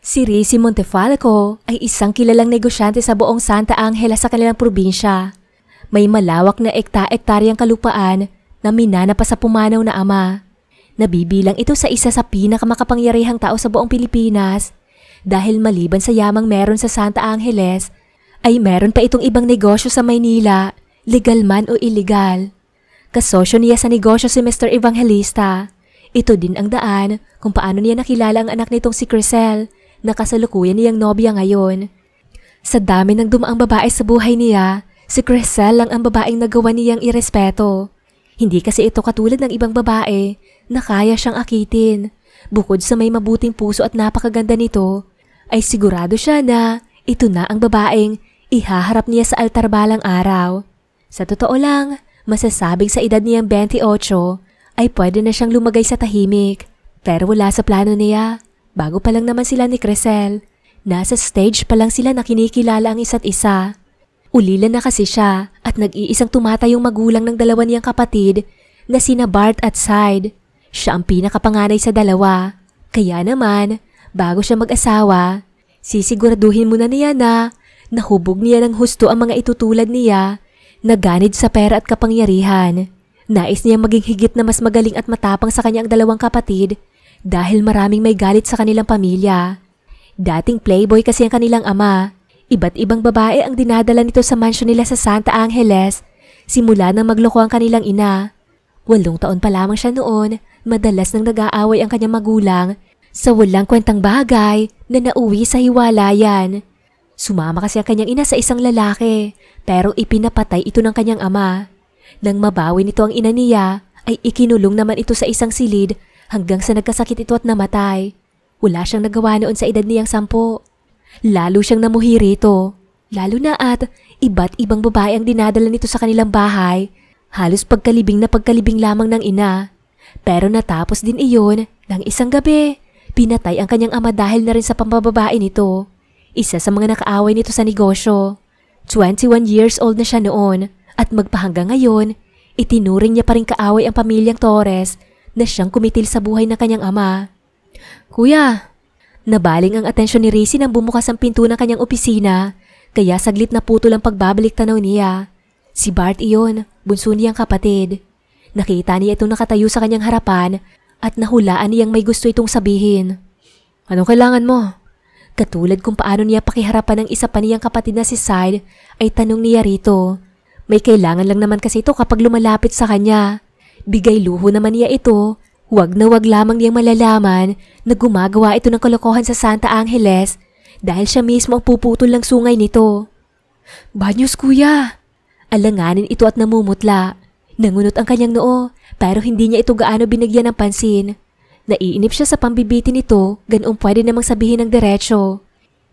Si Rizzy Montefalco ay isang kilalang negosyante sa buong Santa Angela sa kanilang probinsya. May malawak na ekta-ektaryang kalupaan na minana pa sa pumanaw na ama. Nabibilang ito sa isa sa pinakamakapangyarihang tao sa buong Pilipinas dahil maliban sa yamang meron sa Santa Angeles, ay meron pa itong ibang negosyo sa Maynila, legal man o illegal. Kasosyo niya sa negosyo si Mr. Evangelista. Ito din ang daan kung paano niya nakilala ang anak nitong si Crisel na kasalukuyan niyang nobya ngayon. Sa dami ng dumaang babae sa buhay niya, si Crisel lang ang babaeng nagawa niyang irespeto. Hindi kasi ito katulad ng ibang babae na kaya siyang akitin. Bukod sa may mabuting puso at napakaganda nito, ay sigurado siya na ito na ang babaeng ihaharap niya sa altar balang araw. Sa totoo lang, masasabing sa edad niyang 28 ay pwede na siyang lumagay sa tahimik. Pero wala sa plano niya. Bago pa lang naman sila ni Crisel, nasa stage pa lang sila na kinikilala ang isa't isa. Ulila na kasi siya at nag-iisang tumatayong magulang ng dalawa niyang kapatid na sina Bart at Side. Siya ang pinakapanganay sa dalawa. Kaya naman, bago siya mag-asawa, sisiguraduhin muna niya na nahubog niya ng husto ang mga itutulad niya na ganid sa pera at kapangyarihan. Nais niya maging higit na mas magaling at matapang sa kanyang dalawang kapatid dahil maraming may galit sa kanilang pamilya. Dating playboy kasi ang kanilang ama. Iba't ibang babae ang dinadala nito sa mansyon nila sa Santa Angeles simula nang magloko ang kanilang ina. 8 taon pa lamang siya noon, madalas nang nag-aaway ang kanyang magulang sa walang kwentang bagay na nauwi sa hiwalayan. Sumama kasi ang kanyang ina sa isang lalaki pero ipinapatay ito ng kanyang ama. Nang mabawi nito ang ina niya ay ikinulong naman ito sa isang silid hanggang sa nagkasakit ito at namatay. Wala siyang nagawa noon sa edad niyang 10. Lalo siyang namuhi rito. Lalo na at iba't ibang babae ang dinadala nito sa kanilang bahay. Halos pagkalibing na pagkalibing lamang ng ina. Pero natapos din iyon nang isang gabi. Pinatay ang kanyang ama dahil na rin sa pambababae nito. Isa sa mga nakaaway nito sa negosyo. 21 years old na siya noon at magpahanggang ngayon, itinuring niya pa rin kaaway ang pamilyang Torres na siyang kumitil sa buhay ng kanyang ama. Kuya, nabaling ang atensyon ni Rizzy nang bumukas ang pinto ng kanyang opisina kaya saglit na putol ang pagbabalik tanaw niya. Si Bart iyon, bunso niyang kapatid. Nakita niya itong nakatayo sa kanyang harapan at nahulaan niyang may gusto itong sabihin. Anong kailangan mo? Katulad kung paano niya pakiharapan ng isa pa niyang kapatid na si Side ay tanong niya rito. May kailangan lang naman kasi ito kapag lumalapit sa kanya. Bigay luho naman niya ito. Huwag na huwag lamang niyang malalaman na gumagawa ito ng kalokohan sa Santa Angeles dahil siya mismo ang puputol ng sungay nito. Bad news kuya. Alanganin ito at namumutla. Nangunot ang kanyang noo pero hindi niya ito gaano binigyan ng pansin. Naiinip siya sa pambibitin nito, ganoong pwede namang sabihin ng diretsyo.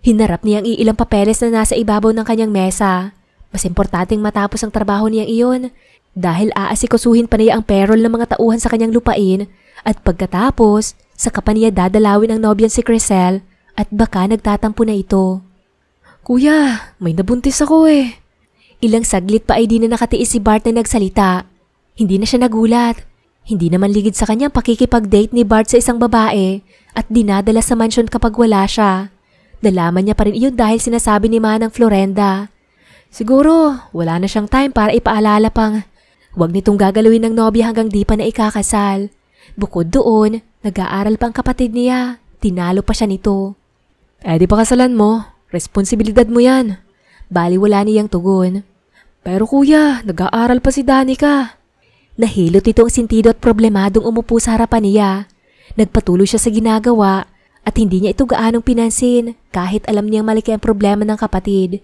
Hinarap niya ang iilang papeles na nasa ibabaw ng kanyang mesa. Mas importanteng matapos ang trabaho niyang iyon dahil aasikasuhin pa niya ang payroll ng mga tauhan sa kanyang lupain at pagkatapos, saka pa niya dadalawin ang nobyan si Crisel at baka nagtatampo na ito. Kuya, may nabuntis ako eh. Ilang saglit pa ay di na nakatiis si Bart na nagsalita. Hindi na siya nagulat. Hindi naman ligid sa kanyang pakikipag-date ni Bart sa isang babae at dinadala sa mansyon kapag wala siya. Nalaman niya pa rin iyon dahil sinasabi ni Manang Florenda. Siguro, wala na siyang time para ipaalala pang huwag nitong gagalawin ng nobya hanggang di pa na ikakasal. Bukod doon, nag-aaral pa ang kapatid niya. Tinalo pa siya nito. Di pa kasalan mo. Responsibilidad mo yan. Bali wala niyang tugon. Pero kuya, nag-aaral pa si Danica. Nahilot ito ang sintido at problemadong umupo sa harapan niya. Nagpatuloy siya sa ginagawa at hindi niya ito gaanong pinansin kahit alam niyang malaki ang problema ng kapatid.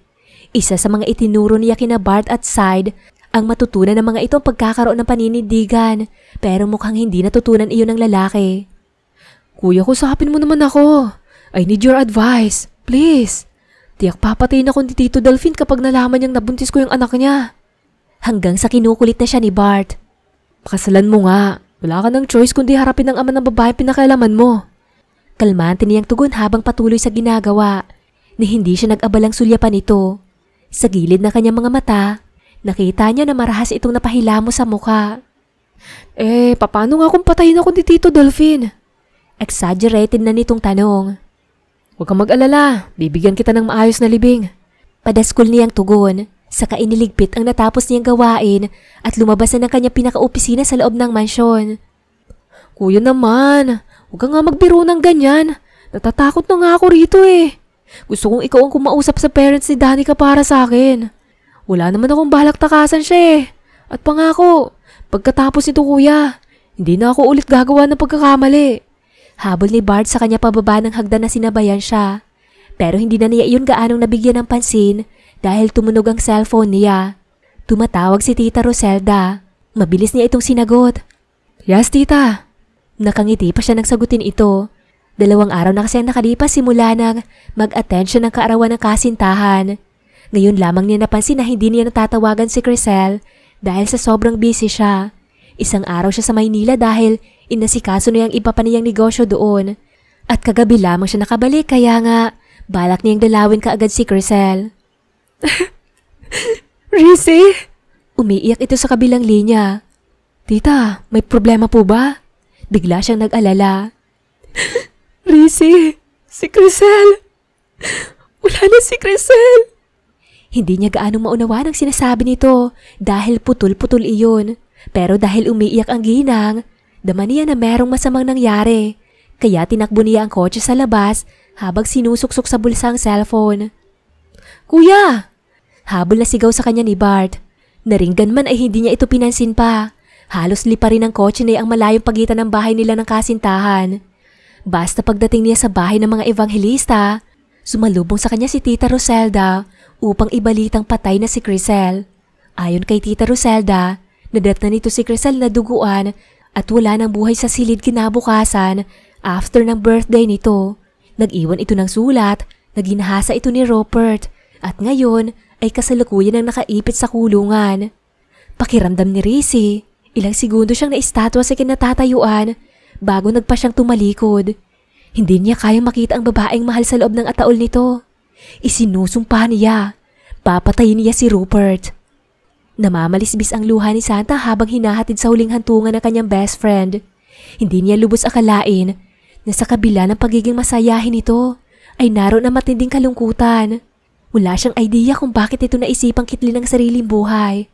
Isa sa mga itinuro niya kina Bart at Side ang matutunan ng mga ito ang pagkakaroon ng paninindigan pero mukhang hindi natutunan iyon ng lalaki. Kuya, kusapin mo naman ako. I need your advice. Please. Tiyak papatayin ako ni Tito Delphine kapag nalaman niyang nabuntis ko yung anak niya. Hanggang sa kinukulit na siya ni Bart. Pakasalan mo nga. Wala ka ng choice kundi harapin ang ama ng babae pinakailaman mo. Kalmante niyang tugon habang patuloy sa ginagawa ni hindi siya nag-abalang sulyapan ito. Sa gilid ng kanyang mga mata, nakita niya na marahas itong napahilamos sa mukha. Paano nga kung patayin ako ni Tito Delphine? Exaggerated na nitong tanong. Huwag kang mag-alala, bibigyan kita ng maayos na libing. Padaskul niyang tugon, saka iniligpit ang natapos niyang gawain at lumabas na ng kanyang pinaka-opisina sa loob ng mansyon. Kuya naman, huwag ka nga magbiro ng ganyan. Natatakot na nga ako rito eh. Gusto kong ikaw ang kumausap sa parents ni Danica para sa akin. Wala naman akong balak takasan siya eh. At pangako, pagkatapos nito kuya, hindi na ako ulit gagawa ng pagkakamali. Habol ni Bart sa kanya pababa ng hagdan na sinabayan siya. Pero hindi na niya iyon gaanong nabigyan ng pansin dahil tumunog ang cellphone niya. Tumatawag si Tita Roselda. Mabilis niya itong sinagot. Yes, tita. Nakangiti pa siya nang sagutin ito. 2 araw na kasi ang nakalipas simula nang mag-attend siya ng kaarawan ng kasintahan. Ngayon lamang niya napansin na hindi niya natatawagan si Crisel dahil sa sobrang busy siya. 1 araw siya sa Maynila dahil inasikaso na yung iba pa niyang negosyo doon. At kagabi lamang siya nakabalik kaya nga balak niyang dalawin kaagad si Crisel. Rizzy? Umiiyak ito sa kabilang linya. Tita, may problema po ba? Bigla siyang nag-alala. Rizzy, si Crisel. Wala na si Crisel. Hindi niya gaanong maunawaan ang sinasabi nito dahil putol-putol iyon. Pero dahil umiiyak ang ginang, dama niya na merong masamang nangyari. Kaya tinakbo niya ang kotse sa labas habang sinusuksok sa bulsa ang cellphone. Kuya! Habol na sigaw sa kanya ni Bart. Naringgan man ay hindi niya ito pinansin pa. Halos lipa rin ang kotse niya ang malayong pagitan ng bahay nila ng kasintahan. Basta pagdating niya sa bahay ng mga ebanghelista, sumalubong sa kanya si Tita Roselda upang ibalitang patay na si Crisel. Ayon kay Tita Roselda, nadatnan nito si Crisel na duguan at wala ng buhay sa silid kinabukasan after ng birthday nito. Nag-iwan ito ng sulat na ginahasa ito ni Rupert at ngayon ay kasalukuyan ang nakaipit sa kulungan. Pakiramdam ni Rizzy, ilang segundo siyang naistatwa sa kinatatayuan bago nagpa siyang tumalikod. Hindi niya kayang makita ang babaeng mahal sa loob ng ataol nito. Isinusumpa niya. Papatayin niya si Rupert. Namamalisbis ang luha ni Santa habang hinahatid sa huling hantungan ng kanyang best friend. Hindi niya lubos akalain na sa kabila ng pagiging masayahin nito ay naroon ang matinding kalungkutan. Wala siyang idea kung bakit ito naisipang kitlin ng sariling buhay.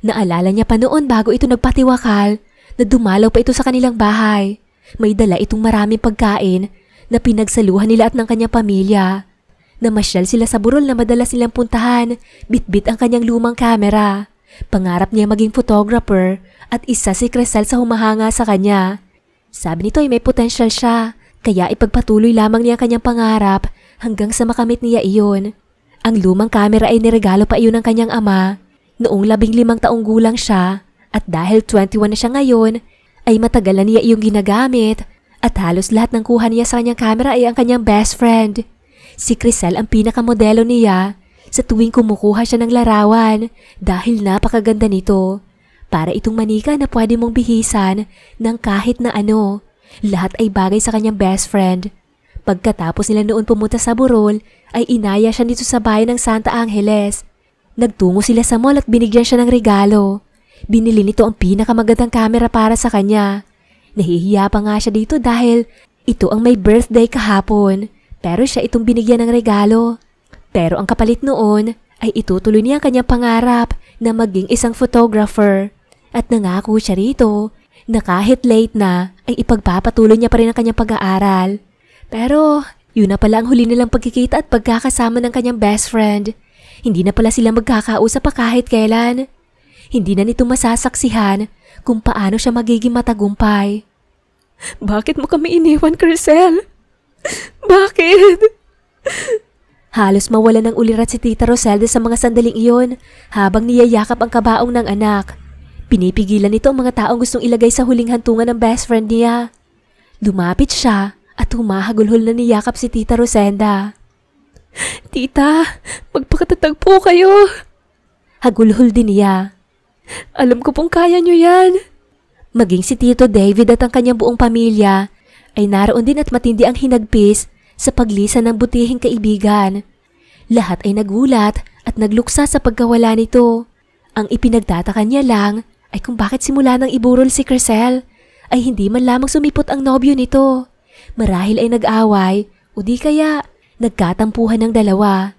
Naalala niya pa noon bago ito nagpatiwakal na dumalaw pa ito sa kanilang bahay. May dala itong maraming pagkain na pinagsaluhan nila at ng kanyang pamilya. Namasyal sila sa burol na madalas nilang puntahan, bitbit ang kanyang lumang kamera. Pangarap niya maging photographer at isa si Crisel sa humahanga sa kanya. Sabi nito ay may potensyal siya, kaya ipagpatuloy lamang niya ang kanyang pangarap hanggang sa makamit niya iyon. Ang lumang kamera ay niregalo pa iyon ng kanyang ama noong 15 taong gulang siya at dahil 21 na siya ngayon ay matagal na niya iyong ginagamit at halos lahat ng kuha niya sa kanyang kamera ay ang kanyang best friend. Si Crisel ang pinakamodelo niya sa tuwing kumukuha siya ng larawan dahil napakaganda nito. Para itong manika na pwede mong bihisan ng kahit na ano. Lahat ay bagay sa kanyang best friend. Pagkatapos nila noon pumunta sa burol ay inaya siya dito sa bayan ng Santa Angeles. Nagtungo sila sa mall at binigyan siya ng regalo. Binili nito ang pinakamagandang kamera para sa kanya. Nahihiya pa nga siya dito dahil ito ang may birthday kahapon. Pero siya itong binigyan ng regalo. Pero ang kapalit noon ay itutuloy niya ang kanyang pangarap na maging isang photographer. At nangako siya rito na kahit late na ay ipagpapatuloy niya pa rin ang kanyang pag-aaral. Pero yun na pala ang huli nilang pagkikita at pagkakasama ng kanyang best friend. Hindi na pala sila magkakausap pa kahit kailan. Hindi na nito masasaksihan kung paano siya magiging matagumpay. Bakit mo kami iniwan, Crisel? Bakit? Halos mawala ng ulirat si Tita Roselda sa mga sandaling iyon habang niyayakap ang kabaong ng anak. Pinipigilan nito ang mga taong gustong ilagay sa huling hantungan ng best friend niya. Lumapit siya at humahagulhol na niyakap si Tita Rosenda. Tita, magpakatatag po kayo. Hagulhol din niya. Alam ko pong kaya niyo yan. Maging si Tito David at ang kanyang buong pamilya ay naroon din at matindi ang hinagpis sa paglisan ng butihing kaibigan. Lahat ay nagulat at nagluksa sa pagkawala nito. Ang ipinagtataka niya lang ay kung bakit simula nang iburol si Crisel ay hindi man lamang sumipot ang nobyo nito. Marahil ay nag-away o di kaya Nagkatampuhan ng dalawa.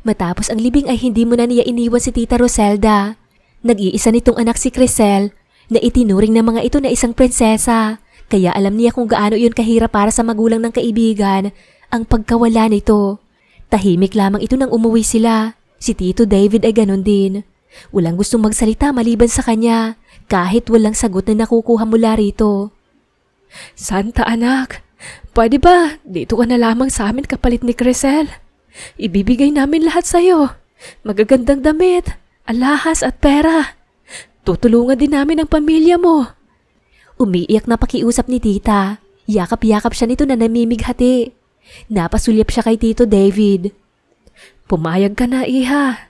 Matapos ang libing ay hindi mo na niya iniwan si Tita Roselda. Nag-iisa nitong anak si Crisel na itinuring ng mga ito na isang prinsesa. Kaya alam niya kung gaano yun kahirap para sa magulang ng kaibigan ang pagkawala nito. Tahimik lamang ito nang umuwi sila. Si Tito David ay ganon din. Walang gustong magsalita maliban sa kanya kahit walang sagot na nakukuha mula rito. Santa anak, pwede ba dito ka na lamang sa amin kapalit ni Crisel? Ibibigay namin lahat sa'yo. Magagandang damit, alahas at pera. Tutulungan din namin ang pamilya mo. Umiiyak na pakiusap ni tita. Yakap-yakap siya nito na namimighati. Napasulyap siya kay Tito David. Pumayag ka na, iha.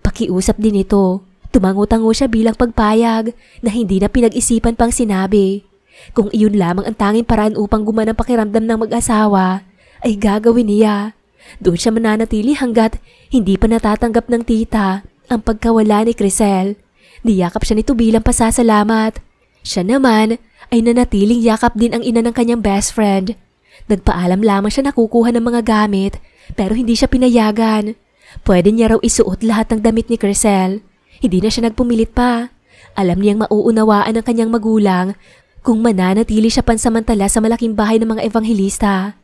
Pakiusap din ito. Tumango-tango siya bilang pagpayag na hindi na pinag-isipan pang sinabi. Kung iyon lamang ang tanging paraan upang gumanang pakiramdam ng mag-asawa, ay gagawin niya. Doon siya mananatili hanggat hindi pa natatanggap ng tita ang pagkawala ni Crisel. Niyakap siya nito bilang pasasalamat. Siya naman ay nanatiling yakap din ang ina ng kanyang best friend. Nagpaalam lamang siya na kukuha ng mga gamit pero hindi siya pinayagan. Pwede niya raw isuot lahat ng damit ni Crisel. Hindi na siya nagpumilit pa. Alam niyang mauunawaan ng kanyang magulang kung mananatili siya pansamantala sa malaking bahay ng mga ebanghelista.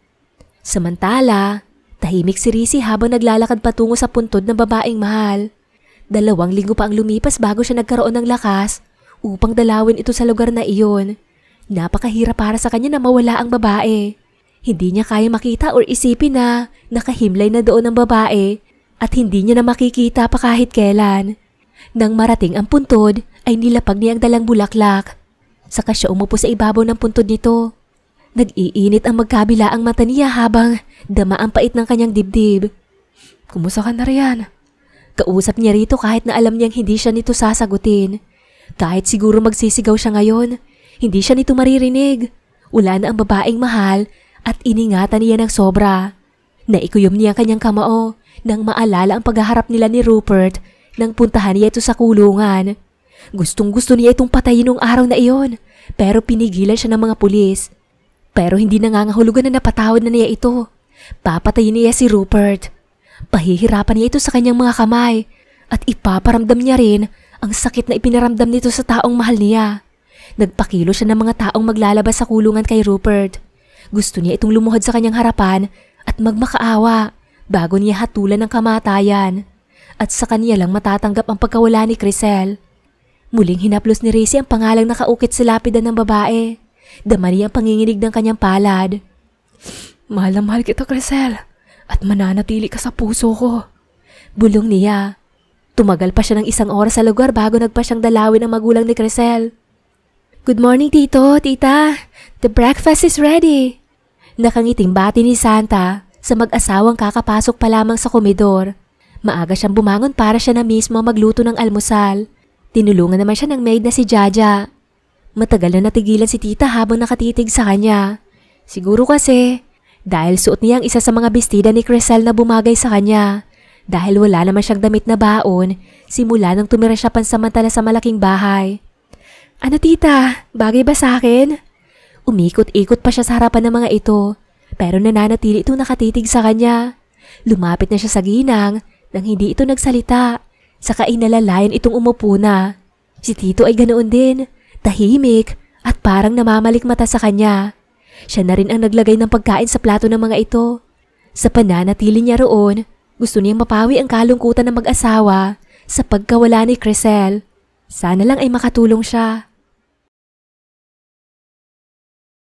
Samantala, tahimik si Rizzy habang naglalakad patungo sa puntod ng babaeng mahal. 2 linggo pa ang lumipas bago siya nagkaroon ng lakas upang dalawin ito sa lugar na iyon. Napakahirap para sa kanya na mawala ang babae. Hindi niya kaya makita or isipin na nakahimlay na doon ang babae at hindi niya na makikita pa kahit kailan. Nang marating ang puntod ay nilapag niya ang dalang bulaklak. Saka siya umupo sa ibabaw ng puntod nito. Nag-iinit ang magkabilaang mata niya habang dama ang pait ng kanyang dibdib. Kumusta ka na riyan? Kausap niya rito kahit na alam niyang hindi siya nito sasagutin. Kahit siguro magsisigaw siya ngayon, hindi siya nito maririnig. Wala na ang babaeng mahal at iningatan niya ng sobra. Naikuyom niya ang kanyang kamao nang maalala ang paghaharap nila ni Rupert nang puntahan niya ito sa kulungan. Gustong-gusto niya itong patayin noong araw na iyon pero pinigilan siya ng mga pulis. Pero hindi nangangahulugan na napatawad na niya ito. Papatayin niya si Rupert. Pahihirapan niya ito sa kanyang mga kamay at ipaparamdam niya rin ang sakit na ipinaramdam nito sa taong mahal niya. Nagpakilo siya ng mga taong maglalabas sa kulungan kay Rupert. Gusto niya itong lumuhod sa kanyang harapan at magmakaawa bago niya hatulan ng kamatayan. At sa kanya lang matatanggap ang pagkawala ni Crisel. Muling hinaplos ni Rizzy ang pangalang nakaukit sa lapidan ng babae. Dama niya ang panginginig ng kanyang palad. Mahal na mahal kita, Crisel, at mananatili ka sa puso ko. Bulong niya. Tumagal pa siya ng 1 oras sa lugar bago nagpa siyang dalawin ang magulang ni Crisel. Good morning, Tito, Tita. The breakfast is ready. Nakangiting bati ni Santa sa mag-asawang kakapasok pa lamang sa komedor. Maaga siyang bumangon para siya na mismo magluto ng almusal. Tinulungan naman siya ng maid na si Jaja. Matagal na natigilan si Tita habang nakatitig sa kanya. Siguro kasi dahil suot niya ang isa sa mga bestida ni Crisel na bumagay sa kanya. Dahil wala naman siyang damit na baon, simula nang tumira siya pansamantala sa malaking bahay. Ano tita, bagay ba sa akin? Umikot-ikot pa siya sa harapan ng mga ito, pero nananatili itong nakatitig sa kanya. Lumapit na siya sa ginang nang hindi ito nagsalita, saka inalalayan itong umupo na. Si Tito ay ganoon din, tahimik at parang namamalik mata sa kanya. Siya na rin ang naglagay ng pagkain sa plato ng mga ito. Sa pananatili niya roon, gusto niyang mapawi ang kalungkutan ng mag-asawa sa pagkawala ni Crisel. Sana lang ay makatulong siya.